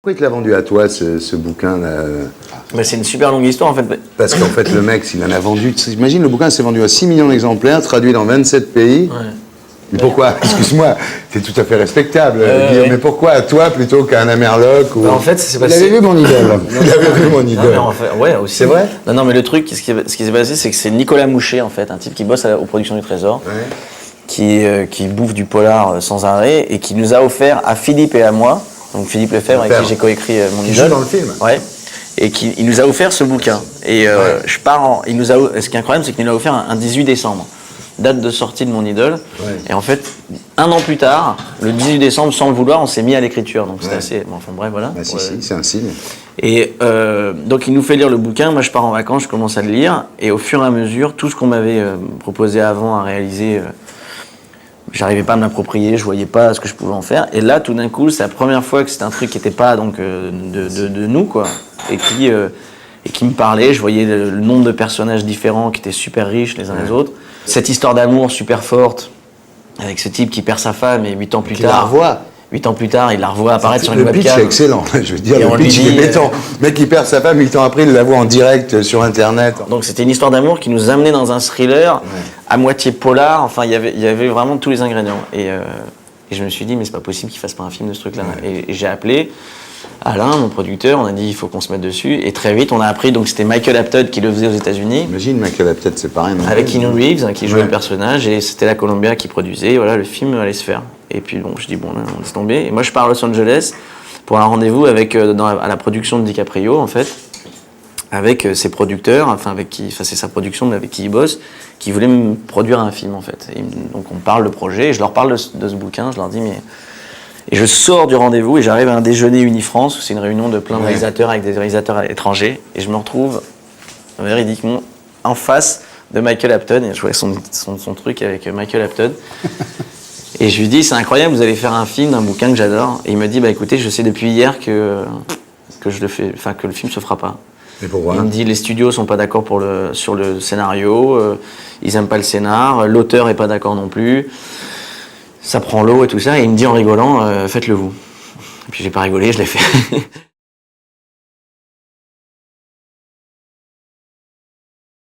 Pourquoi il te l'a vendu à toi, ce bouquin-là? Bah, c'est une super longue histoire en fait. Parce qu'en fait, le mec, s'il en a vendu... Imagine, le bouquin s'est vendu à 6 millions d'exemplaires, traduit dans 27 pays. Ouais. Mais pourquoi? Excuse-moi, c'est tout à fait respectable de dire, ouais. mais pourquoi à toi plutôt qu'à un Amerloc ou... Bah, en fait, c'est Il avait vu mon idole. Il avait vu mon Non, idole. mais en fait, ouais, aussi. C'est vrai? Non, mais le truc, ce qui s'est passé, c'est que c'est Nicolas Mouchet, en fait, un type qui bosse aux Productions du Trésor, Ouais. qui bouffe du polar sans arrêt et qui nous a offert à Philippe et à moi, donc Philippe Lefebvre, avec qui j'ai coécrit mon Qui idole. joue dans le film. Ouais. Et il nous a offert ce bouquin. Et je pars en. Ce qui est incroyable, c'est qu'il nous l'a offert un 18 décembre, date de sortie de mon idole. Ouais. Et en fait, un an plus tard, le 18 décembre, sans le vouloir, on s'est mis à l'écriture. Donc c'était assez. Bon, enfin bref, voilà. Bah, si, c'est un signe. Et donc il nous fait lire le bouquin, moi je pars en vacances, je commence à le lire, et au fur et à mesure, tout ce qu'on m'avait proposé avant à réaliser, j'arrivais pas à me l'approprier, je voyais pas ce que je pouvais en faire. Et là, tout d'un coup, c'est la première fois que c'était un truc qui n'était pas donc de nous, quoi, et qui me parlait. Je voyais le nombre de personnages différents qui étaient super riches les uns les autres. Cette histoire d'amour super forte avec ce type qui perd sa femme et 8 ans plus tard. La revoit. 8 ans plus tard, il la revoit apparaître sur une Le pitch webcam. est excellent. Je veux dire, Et on le pitch lui il dit, est béton. Le mec qui perd sa femme, 8 ans après, il la voit en direct sur Internet. Donc c'était une histoire d'amour qui nous amenait dans un thriller à moitié polar. Enfin, il y avait vraiment tous les ingrédients. Et je me suis dit, mais c'est pas possible qu'il fasse pas un film de ce truc-là. Et j'ai appelé Alain, mon producteur, on a dit, il faut qu'on se mette dessus. Et très vite, on a appris, donc c'était Michael Apted qui le faisait aux États-Unis. Imagine, Michael Apted, c'est pareil. Avec Keanu Reeves, qui jouait le personnage, et c'était la Columbia qui produisait. Et voilà, le film allait se faire. Et puis bon, je dis, bon, là, on laisse tomber. Et moi, je pars à Los Angeles pour un rendez-vous avec, à la production de DiCaprio, en fait, avec ses producteurs, c'est sa production, mais avec qui il bosse, qui voulait me produire un film, en fait. Et donc, on parle de projet, et je leur parle de ce bouquin, je leur dis, mais... Et je sors du rendez-vous et j'arrive à un déjeuner Unifrance, où c'est une réunion de plein de réalisateurs avec des réalisateurs étrangers, et je me retrouve véridiquement en face de Michael Apted, et je vois son truc avec Michael Apted. Et je lui dis, c'est incroyable, vous allez faire un film d'un bouquin que j'adore. Et il me dit, bah écoutez, je sais depuis hier que le film se fera pas. Mais pourquoi? Il me dit, les studios sont pas d'accord sur le scénario, ils aiment pas le scénar, l'auteur est pas d'accord non plus, ça prend l'eau et tout ça. Et il me dit en rigolant, faites-le vous. Et puis j'ai pas rigolé, je l'ai fait.